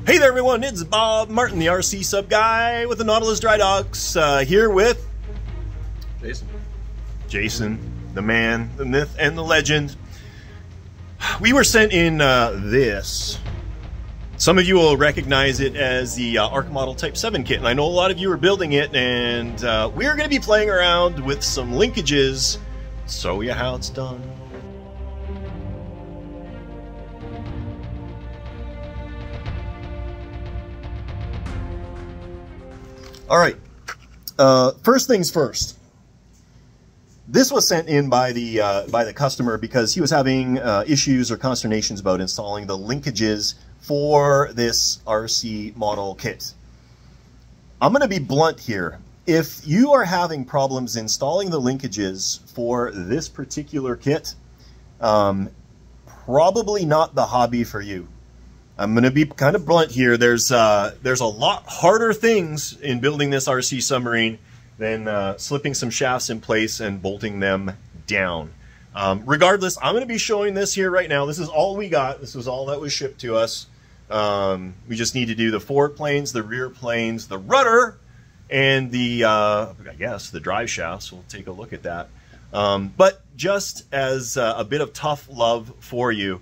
Hey there everyone, it's Bob Martin, the RCSubGuy with the Nautilus Dry Docks, here with Jason, the man, the myth, and the legend. We were sent in this. Some of you will recognize it as the Arkmodel Type VII kit, and I know a lot of you are building it, and we're going to be playing around with some linkages, show you how it's done. All right, first things first. This was sent in by the customer because he was having issues or consternations about installing the linkages for this RC model kit. I'm going to be blunt here. If you are having problems installing the linkages for this particular kit, probably not the hobby for you. I'm going to be kind of blunt here. There's a lot harder things in building this RC submarine than slipping some shafts in place and bolting them down. Regardless, I'm going to be showing this here right now. This is all we got. This was all that was shipped to us. We just need to do the forward planes, the rear planes, the rudder, and the, I guess, the drive shafts. We'll take a look at that. But just as a bit of tough love for you,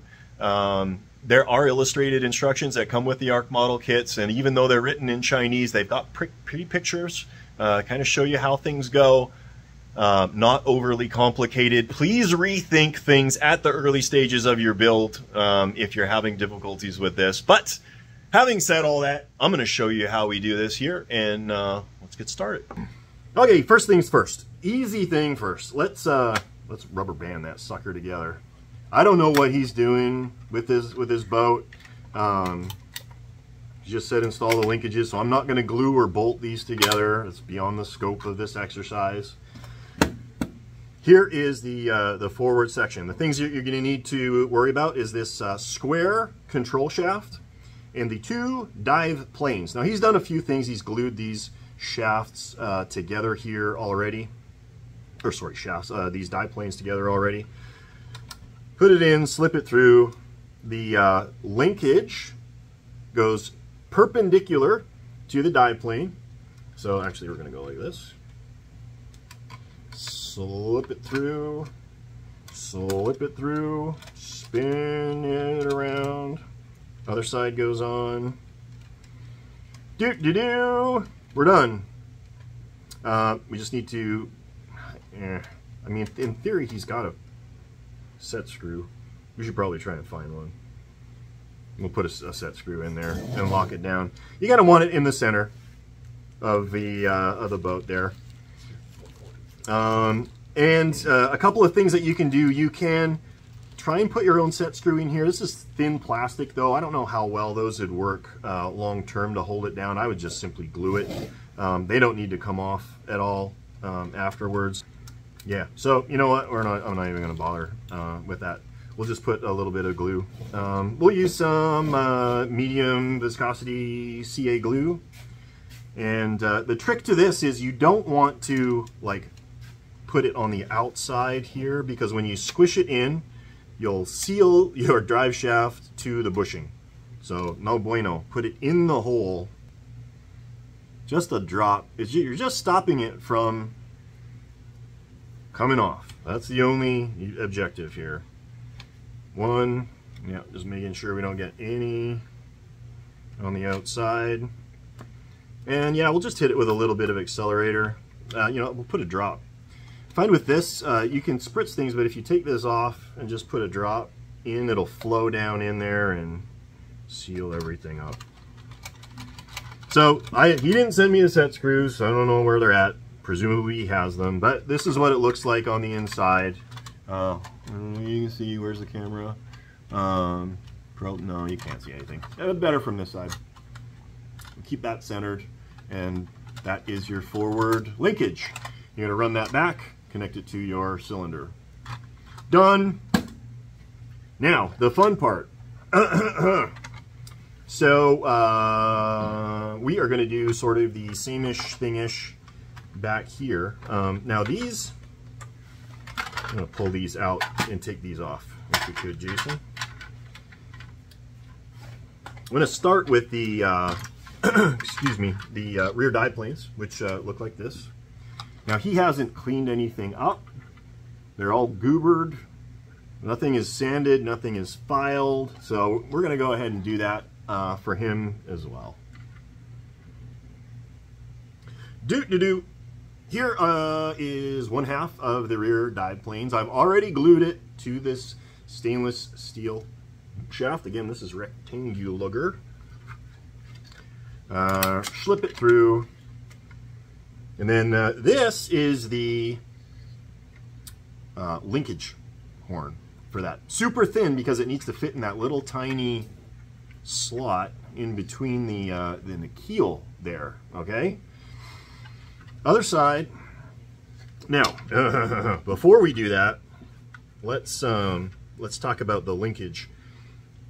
there are illustrated instructions that come with the Arkmodel kits, and even though they're written in Chinese, they've got pretty pictures, kind of show you how things go. Not overly complicated. Please rethink things at the early stages of your build if you're having difficulties with this. But having said all that, I'm going to show you how we do this here, and let's get started. Okay, first things first. Easy thing first. Let's rubber band that sucker together. I don't know what he's doing with his boat. He just said install the linkages, so I'm not going to glue or bolt these together. It's beyond the scope of this exercise. Here is the forward section. The things you're going to need to worry about is this square control shaft and the two dive planes. Now he's done a few things. He's glued these shafts together here already. Or sorry, shafts. These dive planes together already. Put it in, slip it through. The linkage goes perpendicular to the dive plane. So actually we're going to go like this. Slip it through, spin it around. Other side goes on. We're done. We just need to, I mean, in theory, he's got a set screw. We should probably try and find one. We'll put a set screw in there and lock it down. You gotta want it in the center of the boat there. And a couple of things that you can do. You can try and put your own set screw in here. This is thin plastic though. I don't know how well those would work long term to hold it down. I would just simply glue it. They don't need to come off at all afterwards. Yeah, so you know what? I'm not even going to bother with that. We'll just put a little bit of glue. We'll use some medium viscosity CA glue. And the trick to this is you don't want to like put it on the outside here, because when you squish it in, you'll seal your drive shaft to the bushing. So no bueno. Put it in the hole. Just a drop. You're just stopping it from coming off. That's the only objective here. One, yeah, just making sure we don't get any on the outside. And yeah, we'll just hit it with a little bit of accelerator. You know, we'll put a drop. Find with this, you can spritz things, but if you take this off and just put a drop in, it'll flow down in there and seal everything up. So he didn't send me the set screws, so I don't know where they're at. Presumably he has them, but this is what it looks like on the inside. You can see, where's the camera? No, you can't see anything. Better from this side. Keep that centered, and that is your forward linkage. You're going to run that back, connect it to your cylinder. Done. Now, the fun part. So, we are going to do sort of the same-ish thing-ish back here. Now these, I'm going to pull these out and take these off, if we could, Jason. I'm going to start with the, excuse me, the rear dive planes, which look like this. Now he hasn't cleaned anything up. They're all goobered. Nothing is sanded, nothing is filed. So we're going to go ahead and do that for him as well. Here is 1/2 of the rear dive planes. I've already glued it to this stainless steel shaft. Again, this is rectangular. Slip it through. And then this is the linkage horn for that. Super thin because it needs to fit in that little tiny slot in between the keel there, okay? Other side. Now, before we do that, let's talk about the linkage.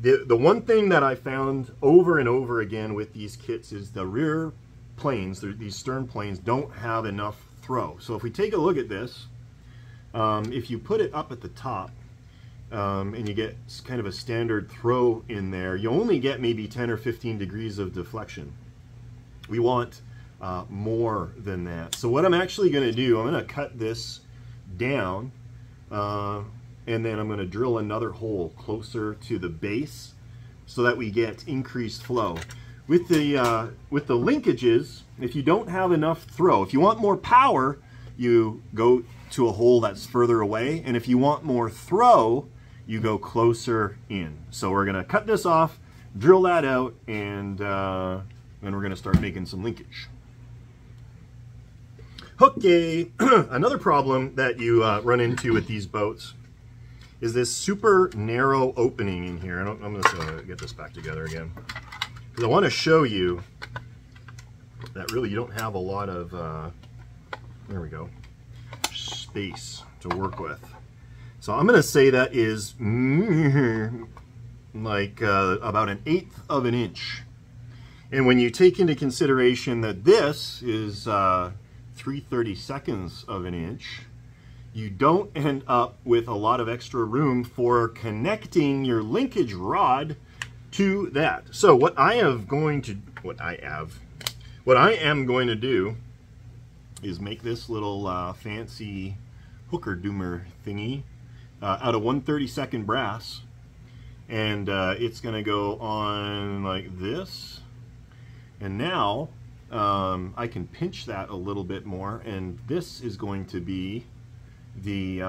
The one thing that I found over and over again with these kits is the rear planes, these stern planes, don't have enough throw. So if we take a look at this, if you put it up at the top and you get kind of a standard throw in there, you only get maybe 10 or 15 degrees of deflection. We want more than that. So what I'm actually going to do, I'm going to cut this down and then I'm going to drill another hole closer to the base so that we get increased flow. With the linkages, if you don't have enough throw, if you want more power, you go to a hole that's further away, and if you want more throw, you go closer in. So we're going to cut this off, drill that out, and then we're going to start making some linkage. Okay, another problem that you run into with these boats is this super narrow opening in here. I'm just going to get this back together again. Because I want to show you that really you don't have a lot of, there we go, space to work with. So I'm going to say that is like about 1/8 of an inch. And when you take into consideration that this is 3/32 of an inch, you don't end up with a lot of extra room for connecting your linkage rod to that. So what I am going to do is make this little fancy hooker doomer thingy out of 1/32 brass, and it's going to go on like this. And now I can pinch that a little bit more, and this is going to be the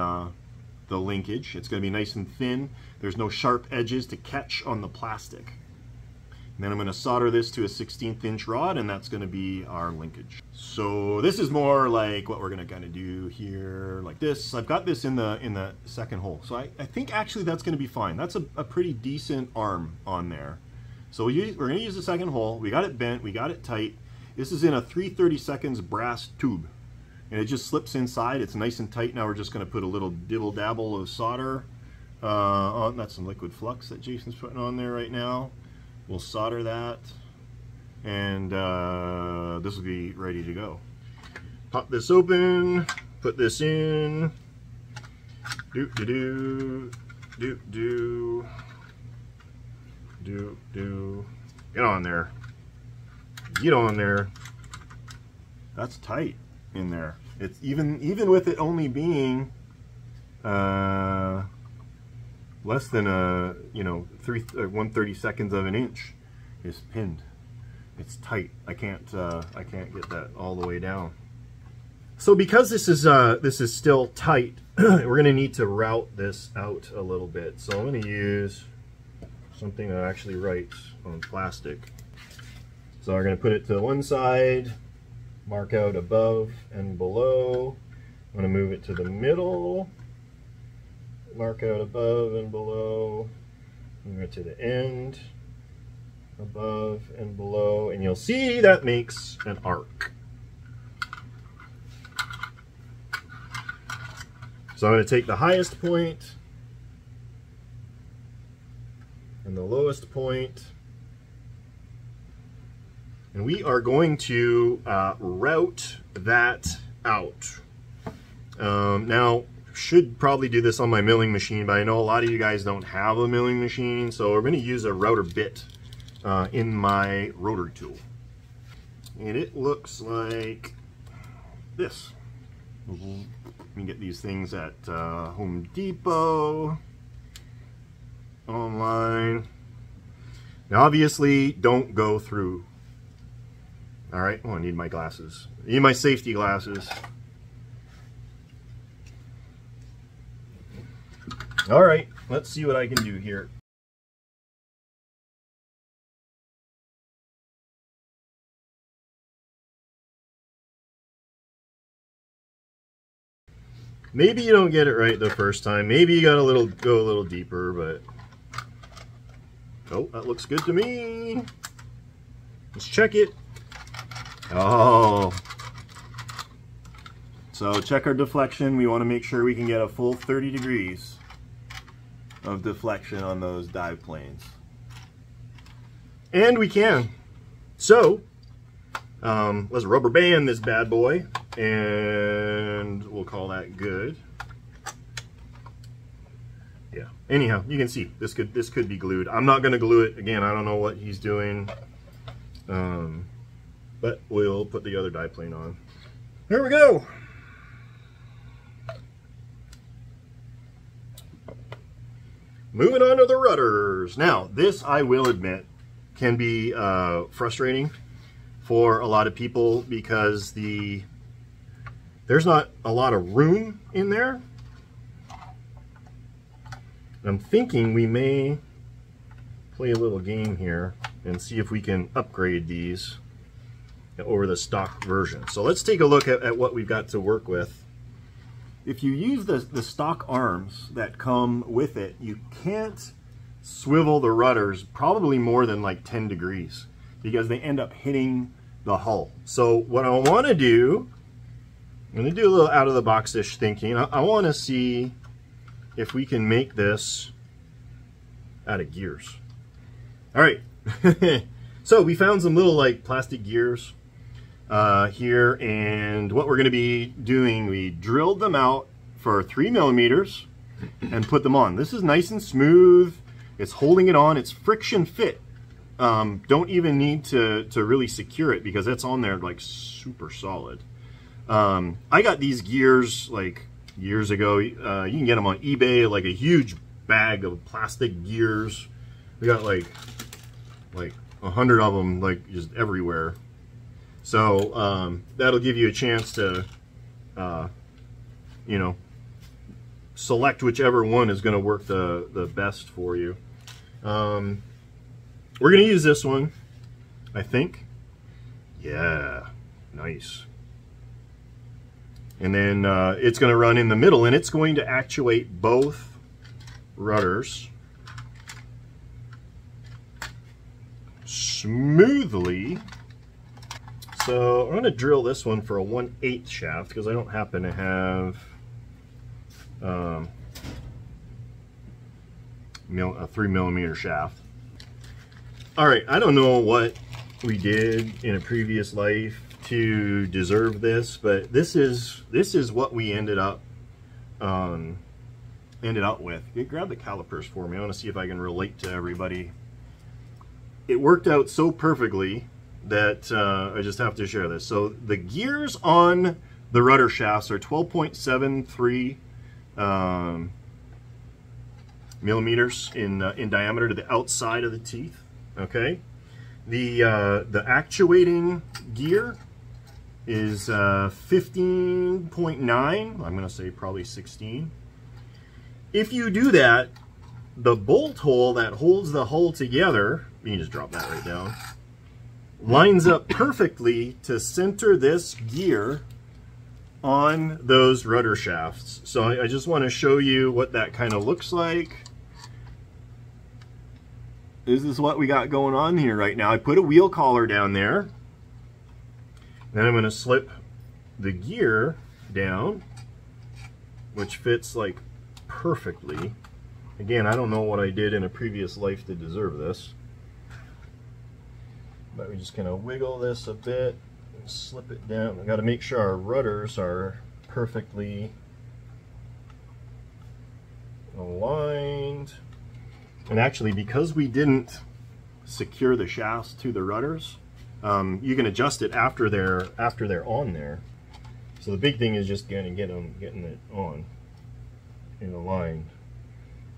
linkage. It's going to be nice and thin. There's no sharp edges to catch on the plastic. And then I'm going to solder this to a 1/16 inch rod, and that's going to be our linkage. So this is more like what we're going to kind of do here, like this. I've got this in the second hole, so I think actually that's going to be fine. That's a pretty decent arm on there. So we're going to use the second hole. We got it bent, we got it tight. This is in a 3/32 brass tube, and it just slips inside. It's nice and tight. Now we're just going to put a little dibble dabble of solder on. That's some liquid flux that Jason's putting on there right now. We'll solder that, and this will be ready to go. Pop this open, put this in. Get on there. Get on there. That's tight in there. It's even with it only being less than 1/32 of an inch is pinned. It's tight. I can't get that all the way down. So because this is still tight, we're going to need to route this out a little bit. So I'm going to use something that actually writes on plastic. So we're going to put it to one side, mark out above and below. I'm going to move it to the middle, mark out above and below, move it to the end, above and below, and you'll see that makes an arc. So I'm going to take the highest point and the lowest point, and we are going to route that out. Now, should probably do this on my milling machine, but I know a lot of you guys don't have a milling machine, so we're going to use a router bit in my rotary tool. And it looks like this. You can get these things at Home Depot, online. Now obviously don't go through. All right, oh, I need my glasses. I need my safety glasses. All right, let's see what I can do here. Maybe you don't get it right the first time. Maybe you gotta go a little deeper, but oh, that looks good to me. Let's check it. Oh. So check our deflection. We want to make sure we can get a full 30 degrees of deflection on those dive planes. And we can. So let's rubber band this bad boy, and we'll call that good. Yeah. Anyhow, you can see this could be glued. I'm not going to glue it again. I don't know what he's doing, but we'll put the other dive plane on. There we go. Moving on to the rudders. Now, this, I will admit, can be frustrating for a lot of people because there's not a lot of room in there. I'm thinking we may play a little game here and see if we can upgrade these over the stock version. So let's take a look at what we've got to work with. If you use the stock arms that come with it, you can't swivel the rudders probably more than like 10 degrees because they end up hitting the hull. So what I want to do, I'm going to do a little out of the box-ish thinking. I want to see if we can make this out of gears. All right. So we found some little like plastic gears here, and what we're going to be doing, we drilled them out for 3 millimeters and put them on. This is nice and smooth. It's holding it on. It's friction fit. Don't even need to really secure it because it's on there like super solid. I got these gears like years ago. You can get them on eBay, like a huge bag of plastic gears. We got like 100 of them, like just everywhere. So that'll give you a chance to, you know, select whichever one is going to work the best for you. We're going to use this one, I think. Yeah, nice. And then it's going to run in the middle, and it's going to actuate both rudders smoothly. So I'm going to drill this one for a 1/8 shaft because I don't happen to have a 3 millimeter shaft. All right, I don't know what we did in a previous life to deserve this, but this is what we ended up with. Grab the calipers for me. I want to see if I can relate to everybody. It worked out so perfectly that I just have to share this. So the gears on the rudder shafts are 12.73 millimeters in diameter to the outside of the teeth. Okay, the actuating gear is 15.9. I'm going to say probably 16. If you do that, the bolt hole that holds the hull together, you can just drop that right down, lines up perfectly to center this gear on those rudder shafts. So I just want to show you what that kind of looks like. This is what we got going on here right now. I put a wheel collar down there. Then I'm going to slip the gear down, which fits like perfectly. Again, I don't know what I did in a previous life to deserve this. But we're just going to wiggle this a bit and slip it down. We've got to make sure our rudders are perfectly aligned. And actually, because we didn't secure the shafts to the rudders. You can adjust it after they're on there. So the big thing is just getting it on in a line.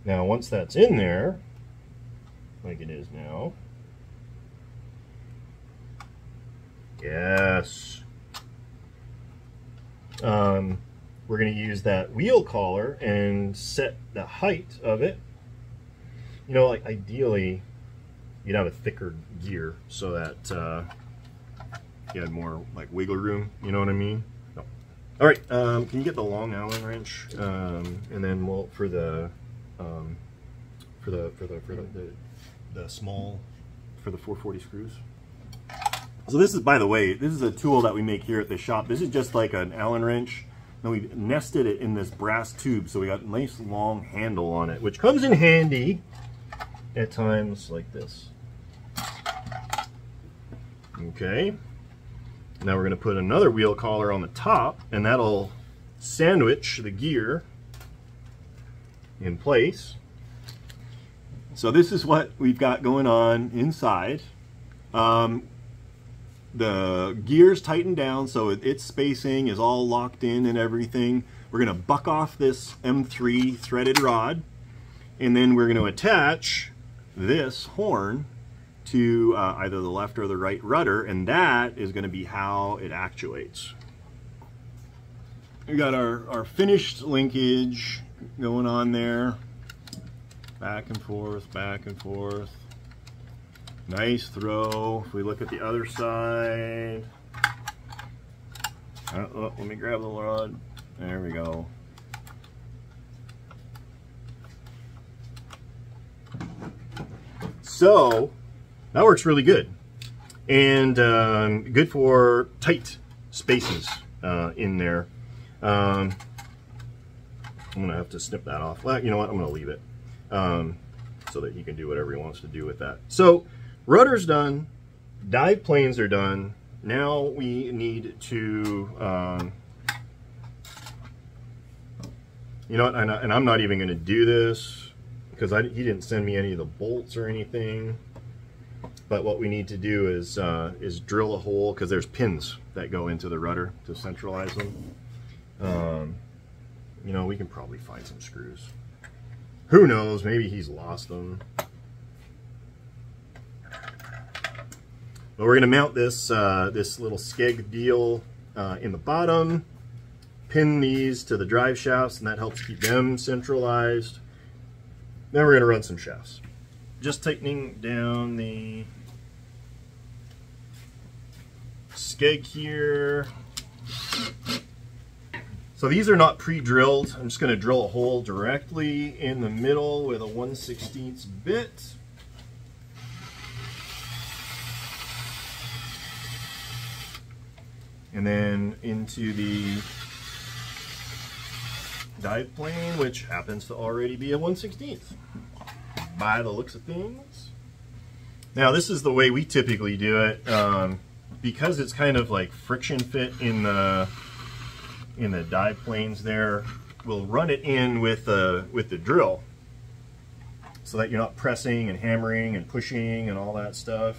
Now once that's in there, like it is now, yes, we're going to use that wheel collar and set the height of it. You know, like ideally you'd have a thicker gear so that you had more like wiggle room, you know what I mean? No. All right, can you get the long Allen wrench, and then we'll for the small, for the 440 screws. So this is, by the way, this is a tool that we make here at the shop. This is just like an Allen wrench. Now we nested it in this brass tube, so we got a nice long handle on it, which comes in handy at times like this. Okay. Now we're going to put another wheel collar on the top, and that'll sandwich the gear in place. So this is what we've got going on inside. The gear's tightened down, so its spacing is all locked in and everything. We're going to buck off this M3 threaded rod, and then we're going to attach this horn to either the left or the right rudder, and that is going to be how it actuates. We got our finished linkage going on there. Back and forth, back and forth. Nice throw. If we look at the other side. Oh, let me grab the rod. There we go. So that works really good, and good for tight spaces in there. I'm gonna have to snip that off. Well, you know what? I'm gonna leave it so that he can do whatever he wants to do with that. So rudder's done, dive planes are done. Now we need to, you know what? And I'm not even gonna do this because he didn't send me any of the bolts or anything. But what we need to do is drill a hole, because there's pins that go into the rudder to centralize them. You know, we can probably find some screws. Who knows? Maybe he's lost them. But we're going to mount this this little skeg deal in the bottom. Pin these to the drive shafts, and that helps keep them centralized. Then we're going to run some shafts. Just tightening down the skeg here. So these are not pre-drilled. I'm just going to drill a hole directly in the middle with a 1/16 bit. And then into the dive plane, which happens to already be a 1/16 by the looks of things. Now this is the way we typically do it, because it's kind of like friction fit in the dive planes there. We'll run it in with the drill so that you're not pressing and hammering and pushing and all that stuff.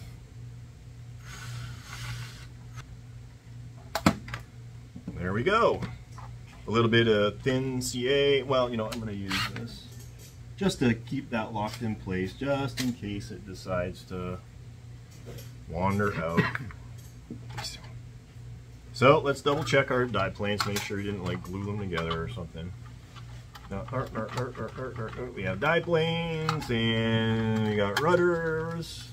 There we go. A little bit of thin CA. Well, you know, I'm going to use this just to keep that locked in place, just in case it decides to wander out. So let's double check our dive planes, make sure we didn't like glue them together or something. Now, we have dive planes and we got rudders.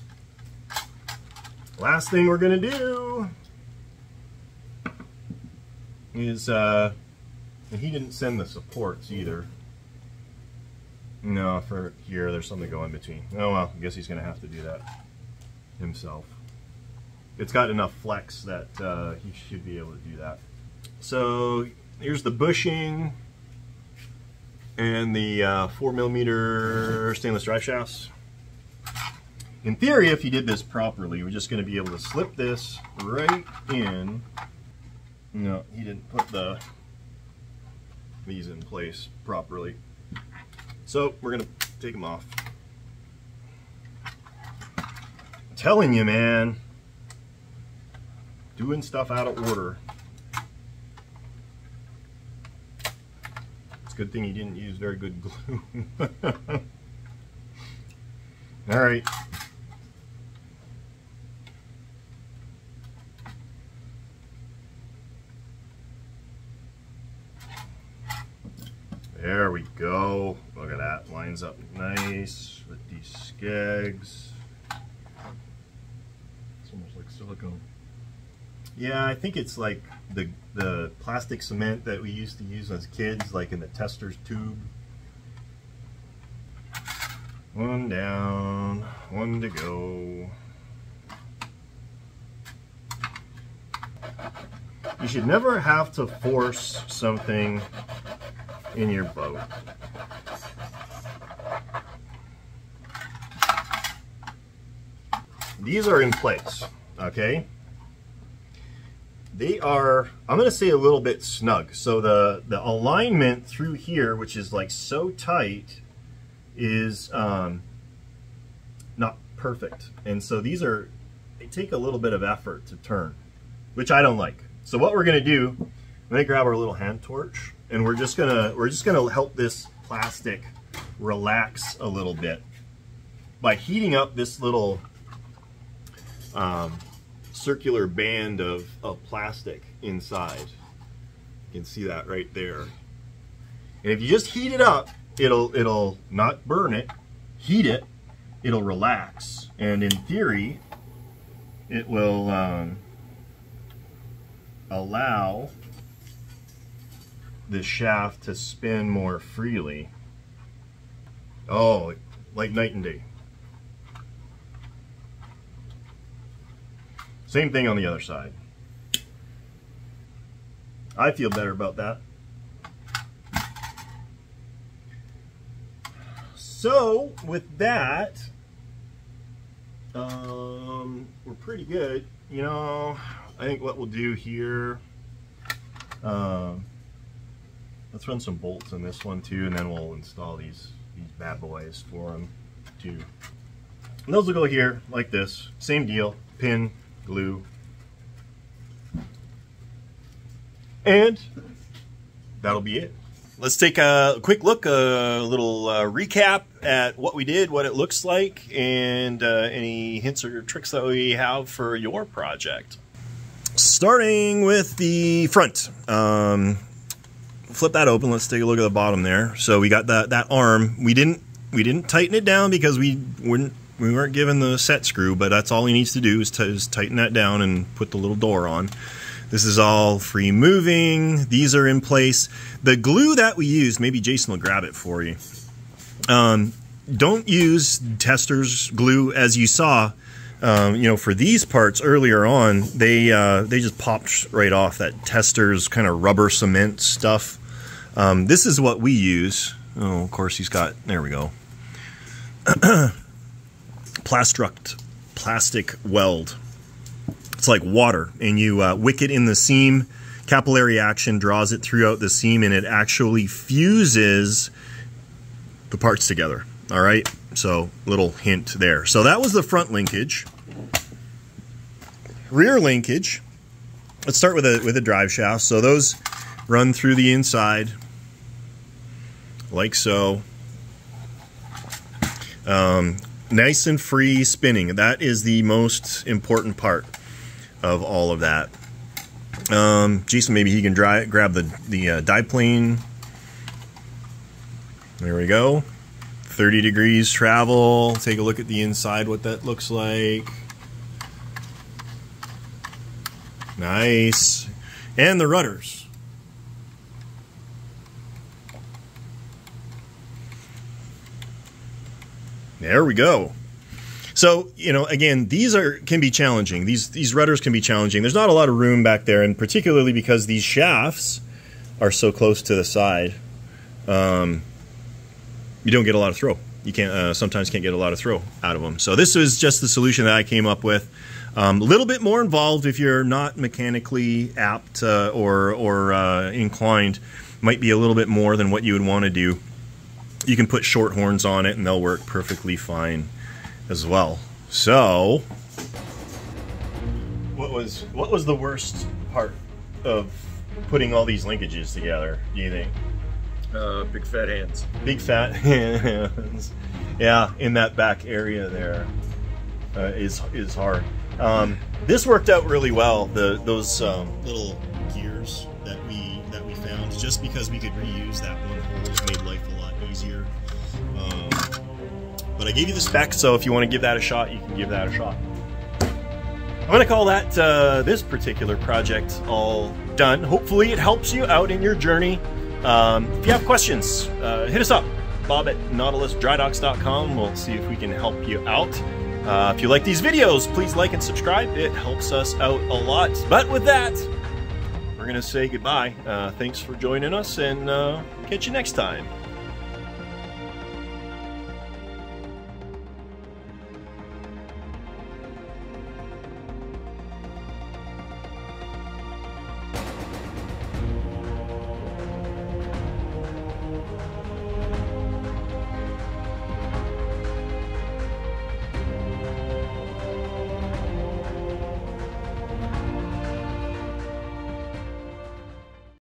Last thing we're gonna do is, and he didn't send the supports either. No, for here, there's something going between. Oh well, I guess he's gonna have to do that himself. It's got enough flex that he should be able to do that. So here's the bushing and the 4mm stainless drive shafts. In theory, if you did this properly, we're just going to be able to slip this right in. No, he didn't put these in place properly. So we're going to take them off. Telling you, man. Doing stuff out of order. It's a good thing he didn't use very good glue. All right. There we go. Look at that. Lines up nice with these skegs. It's almost like silicone. Yeah, I think it's like the plastic cement that we used to use as kids, like in the tester's tube. One down, one to go. You should never have to force something in your boat. These are in place, okay? They are, I'm going to say, a little bit snug. So the alignment through here, which is like so tight, is not perfect. And so these are, they take a little bit of effort to turn, which I don't like. So what we're going to do, I'm going to grab our little hand torch, and we're just gonna help this plastic relax a little bit by heating up this little circular band of plastic inside. You can see that right there. And if you just heat it up, it'll not burn it, heat it, it'll relax, and in theory it will allow the shaft to spin more freely. Oh, like night and day. Same thing on the other side. I feel better about that. So with that, we're pretty good. You know, I think what we'll do here, let's run some bolts in this one too, and then we'll install these bad boys for them too. And those will go here like this. Same deal, pin, glue. And that'll be it. Let's take a quick look, a little recap at what we did, what it looks like, and any hints or tricks that we have for your project. Starting with the front. Flip that open. Let's take a look at the bottom there. So we got that arm. We didn't tighten it down because we weren't given the set screw, but that's all he needs to do is tighten that down and put the little door on. This is all free moving. These are in place. The glue that we used, maybe Jason will grab it for you. Don't use tester's glue, as you saw. You know, for these parts earlier on, they just popped right off, that tester's kind of rubber cement stuff. This is what we use. Oh, of course he's got, there we go. Plastic weld. It's like water, and you wick it in the seam. Capillary action draws it throughout the seam, and it actually fuses the parts together. All right, so little hint there. So that was the front linkage. Rear linkage. Let's start with a drive shaft. So those run through the inside, like so. Nice and free spinning. That is the most important part of all of that. Jason, maybe he can grab the dive plane. There we go. 30 degrees travel. Take a look at the inside, what that looks like. Nice. And the rudders. There we go. So, you know, again, these can be challenging. These rudders can be challenging. There's not a lot of room back there, and particularly because these shafts are so close to the side, you don't get a lot of throw. You can't sometimes can't get a lot of throw out of them. So this was just the solution that I came up with. A little bit more involved if you're not mechanically apt or inclined. Might be a little bit more than what you would want to do. You can put short horns on it, and they'll work perfectly fine as well. So What was the worst part of putting all these linkages together, do you think? Big fat hands. Big fat hands. Yeah, in that back area there is hard. This worked out really well. Those little gears that we found, just because we could reuse that one hole, it made life a lot easier. But I gave you the spec, so if you want to give that a shot, you can give that a shot. I'm going to call that this particular project all done. Hopefully it helps you out in your journey. If you have questions, hit us up. bob@nautilusdrydocks.com. We'll see if we can help you out. If you like these videos, please like and subscribe. It helps us out a lot. But with that, we're going to say goodbye. Thanks for joining us, and catch you next time.